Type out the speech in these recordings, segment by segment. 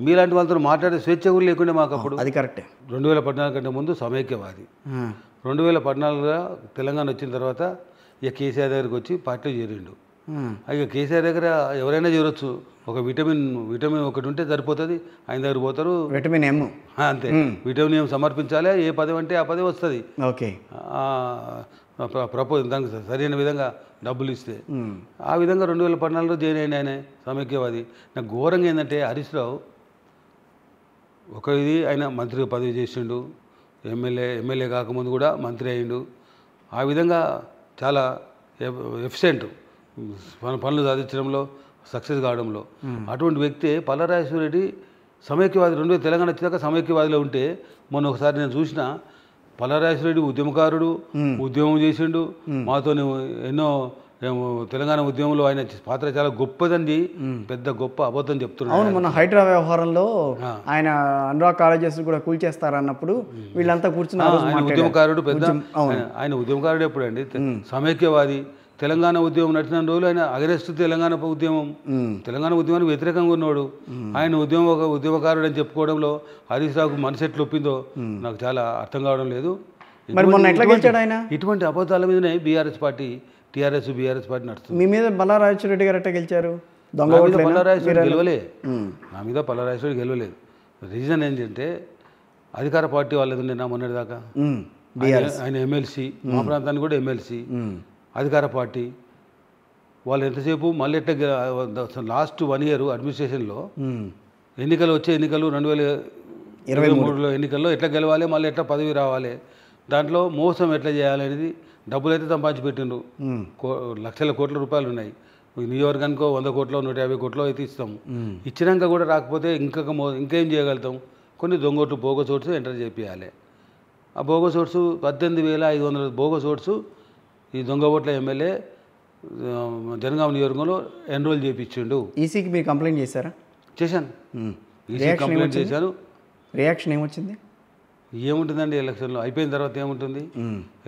మీలాంటి వాళ్ళతో మాట్లాడే స్వేచ్ఛ కూడా లేకుండా మాకు అప్పుడు. అది కరెక్టే. 2014 కంటే ముందు సమైక్యవాది. 2014లో తెలంగాణ వచ్చిన తర్వాత ఇక కేసీఆర్ దగ్గరికి వచ్చి పార్టీలో చేరిండు. ఇక కేసీఆర్ దగ్గర ఎవరైనా చేరొచ్చు. ఒక విటమిన్ ఒకటి ఉంటే సరిపోతుంది. ఆయన దగ్గర పోతారు, విటమిన్ ఎమ్ అంతే. విటమిన్ ఎం సమర్పించాలి, ఏ పదవి అంటే ఆ పదవి వస్తుంది. ఓకే, దానికి సరైన విధంగా డబ్బులు ఇస్తే. ఆ విధంగా 2014లో జాయిన్ అయిన ఆయన సమైక్యవాది. నాకు ఘోరంగా ఏంటంటే హరీష్ రావు ఆయన మంత్రి పదవి చేసిండు, ఎమ్మెల్యే కాకముందు కూడా మంత్రి అయిండు. ఆ విధంగా చాలా ఎఫిషియెంట్ పనులు సాధించడంలో, సక్సెస్ కావడంలో. అటువంటి వ్యక్తి పల్లారాజేశ్వర రెడ్డి సమైక్యవాది. తెలంగాణ వచ్చాక సమైక్యవాదిలో ఉంటే మొన్న ఒకసారి నేను చూసిన, పల్లారాజేశ్వర రెడ్డి ఉద్యమకారుడు, ఉద్యమం చేసిండు. మాతో ఎన్నో తెలంగాణ ఉద్యమంలో ఆయన పాత్ర చాలా గొప్పదండి, పెద్ద గొప్ప అబద్ధం చెప్తున్నాడు. అవును, మన హైడ్రా వ్యవహారంలో ఆయన అనురాగ్ కాలేజెస్ కూడా కూల్చేస్తారన్నప్పుడు వీళ్ళంతా కూర్చున్నారు. ఆయన ఉద్యమకారుడు, పెద్ద ఆయన ఉద్యమకారుడు. ఎప్పుడండి సమైక్యవాది. తెలంగాణ ఉద్యమం నడిచిన రోజులు ఆయన అగరెస్ట్ తెలంగాణ ఉద్యమానికి వ్యతిరేకంగా ఉన్నాడు. ఆయన ఉద్యమకారుడు అని చెప్పుకోవడంలో హరీష్ రావుకు మనసు ఎట్లా ఒప్పిందో నాకు చాలా అర్థం కావడం లేదు. ఇటువంటి అబద్ధాల మీదనే బీఆర్ఎస్ పార్టీ నడుస్తుంది. మీ మీద పల్లారాజేశ్వర రెడ్డి గారు ఎట్లా గెలిచారు? పల్లారాజేశ్వరి గెలవలే, నా మీద పల్లారాజేశ్వరి గెలవలేదు. రీజన్ ఏంటంటే అధికార పార్టీ వాళ్ళది ఉండే నా మొన్నటిదాకా. ఆయన ఎమ్మెల్సీ, మా ప్రాంతానికి కూడా ఎమ్మెల్సీ, అధికార పార్టీ వాళ్ళు ఎంతసేపు మళ్ళీ లాస్ట్ 1 year అడ్మినిస్ట్రేషన్లో ఎన్నికలు 2023లో ఎన్నికల్లో ఎట్లా గెలవాలి, మళ్ళీ ఎట్లా పదవి రావాలి, దాంట్లో మోసం ఎట్లా చేయాలి అనేది డబ్బులు అయితే సంపాదించి పెట్టిండ్రు. లక్షల కోట్ల రూపాయలు ఉన్నాయి. నియోజకవర్గానికో 100 కోట్లో 150 కోట్లో అయితే ఇస్తాము. ఇచ్చినాక కూడా రాకపోతే ఇంకేం చేయగలుగుతాం? కొన్ని దొంగోట్లు బోగస్ ఓట్స్ ఎంటర్ చేయాలి. ఆ బోగస్ ఓట్స్ 18,500 బోగస్ ఓట్స్ ఈ దొంగ ఓట్ల ఎమ్మెల్యే జనగామ నియోజకవర్గంలో ఎన్రోల్ చేయించిండు. ఈసీకి మీరు కంప్లైంట్ చేశారా? చేశాను, ఈసీ కంప్లైంట్ చేశాను. రియాక్షన్ ఏమొచ్చింది? ఏముంటుందండి, ఎలక్షన్లో అయిపోయిన తర్వాత ఏముంటుంది?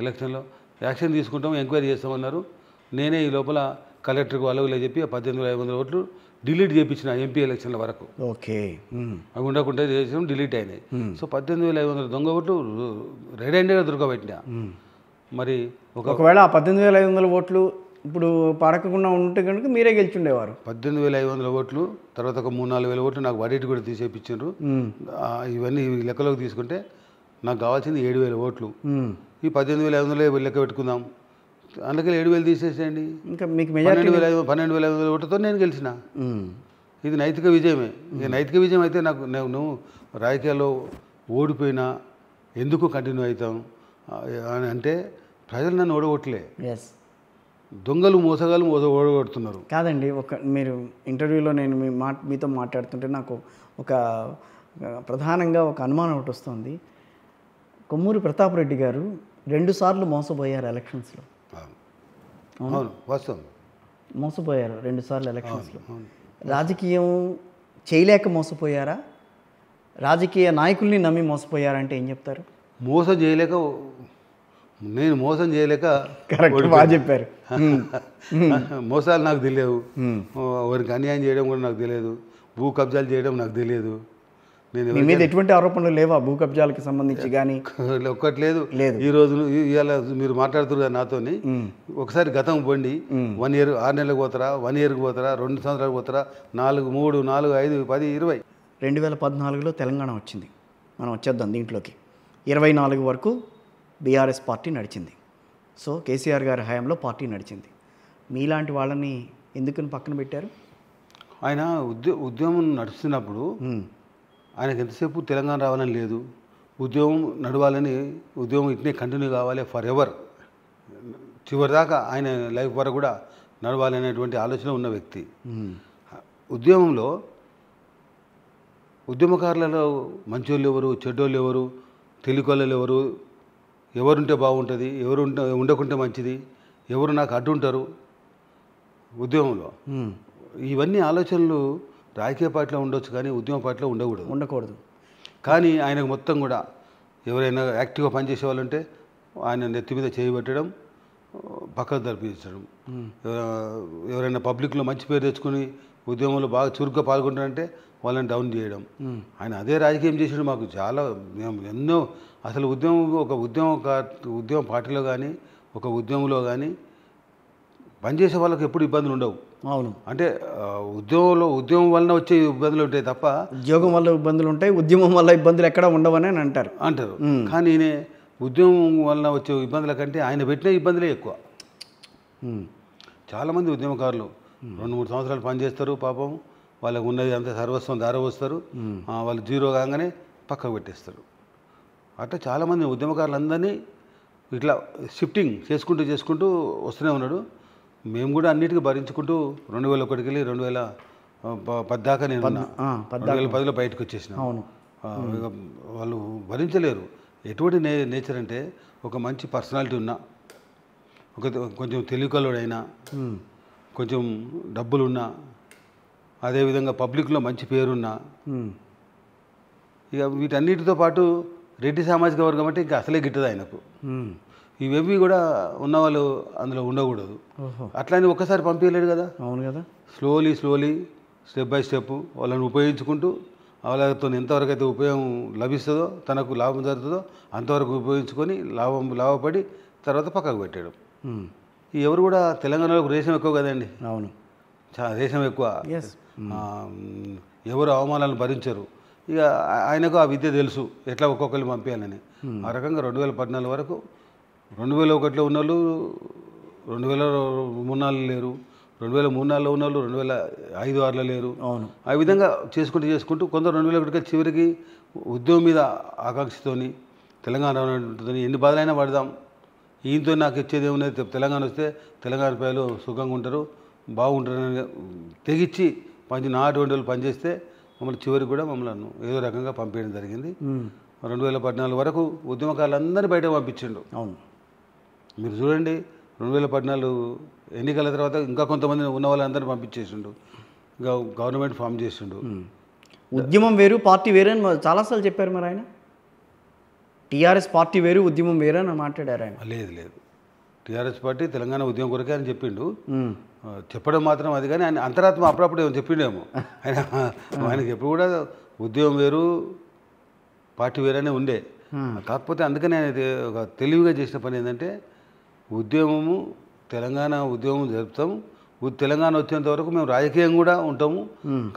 ఎలక్షన్లో యాక్షన్ తీసుకుంటాం, ఎంక్వైరీ చేస్తామన్నారు. నేనే ఈ లోపల కలెక్టర్కి వాళ్ళకి చెప్పి 18,500 ఓట్లు డిలీట్ చేయించిన ఎంపీ ఎలక్షన్ల వరకు. ఓకే, అవి ఉండకుండా చేసాం, డిలీట్ అయినాయి. సో 18,500 దొంగ ఓట్లు రెడ్ హ్యాండెడ్గా దొరకబెట్టినా. మరి ఒకవేళ ఆ 18,500 ఓట్లు ఇప్పుడు పడకుండా ఉంటే కనుక మీరే గెలిచిండేవారు. 18,500 ఓట్లు, తర్వాత ఒక 3-4 వేల ఓట్లు నాకు వడేటి కూడా తీసేపించారు. ఇవన్నీ లెక్కలోకి తీసుకుంటే నాకు కావాల్సింది 7,000 ఓట్లు. ఈ 18,500 లెక్క పెట్టుకుందాం, అందుకే 7,000 తీసేసేయండి. ఇంకా మీకు 12,500 ఓట్లతో నేను గెలిచిన. ఇది నైతిక విజయమే. ఇక నైతిక విజయం అయితే నేను రాజకీయాల్లో ఓడిపోయినా ఎందుకు కంటిన్యూ అవుతాం అని అంటే, ప్రజలు నన్ను ఓడగొట్టలే, దొంగలు మోసగాళ్ళు ఓడగొడుతున్నారు. కాదండి, మీరు ఇంటర్వ్యూలో నేను మీతో మాట్లాడుతుంటే నాకు ప్రధానంగా ఒక అనుమానం ఒకటి వస్తుంది. కొమ్మూరి ప్రతాప్ రెడ్డి గారు 2 సార్లు మోసపోయారు ఎలక్షన్స్లో. అవును, వాస్తవం, మోసపోయారు 2 సార్లు ఎలక్షన్స్లో. రాజకీయం చేయలేక మోసపోయారా, రాజకీయ నాయకుల్ని నమ్మి మోసపోయారంటే ఏం చెప్తారు? మోసం చేయలేక కరెక్ట్, బాగా చెప్పారు. మోసాలు నాకు తెలియదు, వారికి అన్యాయం చేయడం కూడా నాకు తెలియదు, భూ కబ్జాలు చేయడం నాకు తెలియదు. మీ మీద ఎటువంటి ఆరోపణలు లేవా భూ కబ్జాలకు సంబంధించి? కానీ ఒక్కటి లేదు. ఈ రోజు ఇవాళ మీరు మాట్లాడుతున్నారు నాతోని, ఒకసారి గతం పోండి, 1 year 6 నెలలకు పోతారా, 1 yearకి పోతారా, 2 సంవత్సరాలకు పోతారా, 4, 3, 4, 5, 10, 20. 2014లో తెలంగాణ వచ్చింది. మనం వచ్చేద్దాం దీంట్లోకి. 24 వరకు బీఆర్ఎస్ పార్టీ నడిచింది. సో కేసీఆర్ గారి హయాంలో పార్టీ నడిచింది. మీలాంటి వాళ్ళని ఎందుకని పక్కన పెట్టారు? ఆయన ఉద్యమం నడుస్తున్నప్పుడు ఆయనకు ఎంతసేపు తెలంగాణ రావాలని లేదు, ఉద్యమం నడవాలని, ఉద్యమం ఇట్నే కంటిన్యూ కావాలి ఫర్ ఎవర్, చివరిదాకా ఆయన లైఫ్ వరకు కూడా నడవాలనేటువంటి ఆలోచన ఉన్న వ్యక్తి. ఉద్యమంలో ఉద్యమకారులలో మంచోళ్ళు ఎవరు, చెడ్డోళ్ళు ఎవరు, తెలికొళ్ళు ఎవరుంటే బాగుంటుంది, ఉండకుంటే మంచిది, ఎవరు నాకు అడ్డుంటారు ఉద్యమంలో, ఇవన్నీ ఆలోచనలు రాజకీయ పార్టీలో ఉండొచ్చు కానీ ఉద్యమ పార్టీలో ఉండకూడదు. కానీ ఆయనకు మొత్తం కూడా ఎవరైనా యాక్టివ్గా పనిచేసే వాళ్ళు ఉంటే ఆయన నెత్తి మీద చేయబెట్టడం, పక్కకు తరపించడం, ఎవరైనా పబ్లిక్లో మంచి పేరు తెచ్చుకొని ఉద్యమంలో బాగా చురుగ్గా పాల్గొంటారంటే వాళ్ళని డౌన్ చేయడం. ఆయన అదే రాజకీయం చేసాడు. మాకు చాలా మేము ఎన్నో అసలు ఉద్యమ పార్టీలో కానీ ఒక ఉద్యమంలో కానీ పనిచేసే వాళ్ళకి ఎప్పుడు ఇబ్బందులు ఉండవు. అవును, అంటే ఉద్యమం వలన వచ్చే ఇబ్బందులు ఉంటాయి తప్ప ఉద్యోగం వల్ల ఇబ్బందులు ఉంటాయి, ఉద్యమం వల్ల ఇబ్బందులు ఎక్కడ ఉండవని అని అంటారు. కానీ ఈయన ఉద్యమం వలన వచ్చే ఇబ్బందుల కంటే ఆయన పెట్టిన ఇబ్బందులే ఎక్కువ. చాలామంది ఉద్యమకారులు 2-3 సంవత్సరాలు పనిచేస్తారు, పాపం వాళ్ళకు ఉన్నది అంత సర్వస్వం దారవస్తారు, వాళ్ళు జీరో కాగానే పక్కకు పెట్టేస్తారు. అట్లా చాలామంది ఉద్యమకారులందరినీ ఇట్లా షిఫ్టింగ్ చేసుకుంటూ వస్తూనే ఉన్నాడు. మేము కూడా అన్నిటికీ భరించుకుంటూ 2001 వెళ్ళి 2010 దాకా నేను 2010లో బయటకు వచ్చేసిన. వాళ్ళు భరించలేరు. ఎటువంటి నేచర్ అంటే ఒక మంచి పర్సనాలిటీ ఉన్నా, కొంచెం తెలివికలుడైనా, కొంచెం డబ్బులున్నా, అదేవిధంగా పబ్లిక్లో మంచి పేరున్నా, ఇక వీటన్నిటితో పాటు రెడ్డి సామాజిక వర్గం అంటే ఇంకా అసలే గిట్టదు ఆయనకు. ఇవేవి కూడా ఉన్నవాళ్ళు అందులో ఉండకూడదు. అట్లానే ఒక్కసారి పంపించలేడు కదా. అవును కదా. స్లోలీ స్టెప్ బై స్టెప్ వాళ్ళని ఉపయోగించుకుంటూ వాళ్ళతో ఎంతవరకు అయితే ఉపయోగం లభిస్తుందో, తనకు లాభం జరుగుతుందో అంతవరకు ఉపయోగించుకొని లాభపడి తర్వాత పక్కకు పెట్టాడు. ఎవరు కూడా తెలంగాణలో రేషం ఎక్కువ కదండి. అవును, రేషం ఎక్కువ. ఎవరు అవమానాలను భరించరు. ఇక ఆయనకు ఆ విద్య తెలుసు ఎట్లా ఒక్కొక్కరిని పంపించాలని. ఆ రకంగా 2014 వరకు 2001లో ఉన్న వాళ్ళు 2003-4 లేరు, 2003-4లో ఉన్న వాళ్ళు 2005-6లో లేరు. ఆ విధంగా చేసుకుంటూ కొందరు 2001 చివరికి ఉద్యమం మీద ఆకాంక్షతోని తెలంగాణ ఎన్ని బాధలైనా పడదాం, ఈయనతో నాకు ఇచ్చేది ఏమున్నది, తెలంగాణ వస్తే తెలంగాణ ప్రజలు సుఖంగా ఉంటారు, బాగుంటారని తెగించి నాటి వాళ్ళు పనిచేస్తే మమ్మల్ని చివరికి కూడా మమ్మల్ని ఏదో రకంగా పంపించడం జరిగింది. 2014 వరకు ఉద్యమకారులందరినీ బయటకు పంపించిండు. అవును, మీరు చూడండి 2014 ఎన్నికల తర్వాత ఇంకా కొంతమంది ఉన్న వాళ్ళందరినీ పంపించేసిండు, ఇంకా గవర్నమెంట్ ఫామ్ చేసిండు. ఉద్యమం వేరు పార్టీ వేరు అని చాలాసార్లు చెప్పారు. మరి ఆయన టీఆర్ఎస్ పార్టీ వేరు ఉద్యమం వేరు అని మాట్లాడారు ఆయన. లేదు, టీఆర్ఎస్ పార్టీ తెలంగాణ ఉద్యమం కొరకే అని చెప్పిండు. చెప్పడం మాత్రం అది, కానీ ఆయన అంతరాత్మ అప్పుడప్పుడు ఏమో చెప్పిండేమో. ఆయనకి ఎప్పుడు కూడా ఉద్యమం వేరు పార్టీ వేరనే ఉండే. కాకపోతే అందుకని ఆయన ఒక తెలివిగా చేసిన పని ఏంటంటే తెలంగాణ ఉద్యమం జరుపుతాము, తెలంగాణ వచ్చేంత వరకు మేము రాజకీయం కూడా ఉంటాము,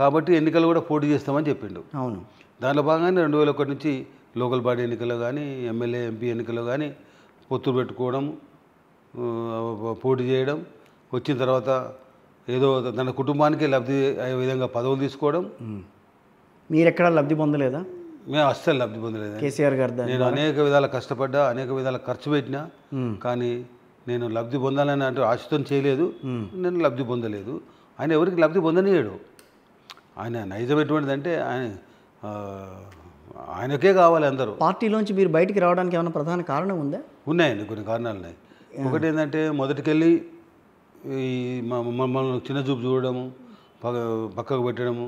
కాబట్టి ఎన్నికలు కూడా పోటీ చేస్తామని చెప్పిండు. అవును, దాంట్లో భాగంగానే 2001 నుంచి లోకల్ బాడీ ఎన్నికల్లో కానీ ఎమ్మెల్యే ఎంపీ ఎన్నికల్లో కానీ పొత్తులు పెట్టుకోవడం, పోటీ చేయడం, వచ్చిన తర్వాత ఏదో తన కుటుంబానికి లబ్ధి అయ్యే విధంగా పదవులు తీసుకోవడం. మీరు ఎక్కడా లబ్ధి పొందలేదా? మేము అస్సలు లబ్ధి పొందలేదు. కేసీఆర్ గారు నేను అనేక విధాలు కష్టపడ్డా, అనేక విధాలు ఖర్చు పెట్టినా, కానీ నేను లబ్ధి పొందాలని అంటే ఆశతో చేయలేదు, నేను లబ్ధి పొందలేదు. ఆయన ఎవరికి లబ్ధి పొందనీయడు. ఆయన నైజం ఎటువంటిదంటే ఆయనకే కావాలి అందరూ. పార్టీలోంచి మీరు బయటికి రావడానికి ఏమైనా ప్రధాన కారణం ఉందా? ఉన్నాయండి, కొన్ని కారణాలు ఉన్నాయి. ఒకటి ఏంటంటే మొదటికెళ్ళి ఈ మమ్మల్ని చిన్న చూపు చూడడము, పక్కకు పెట్టడము,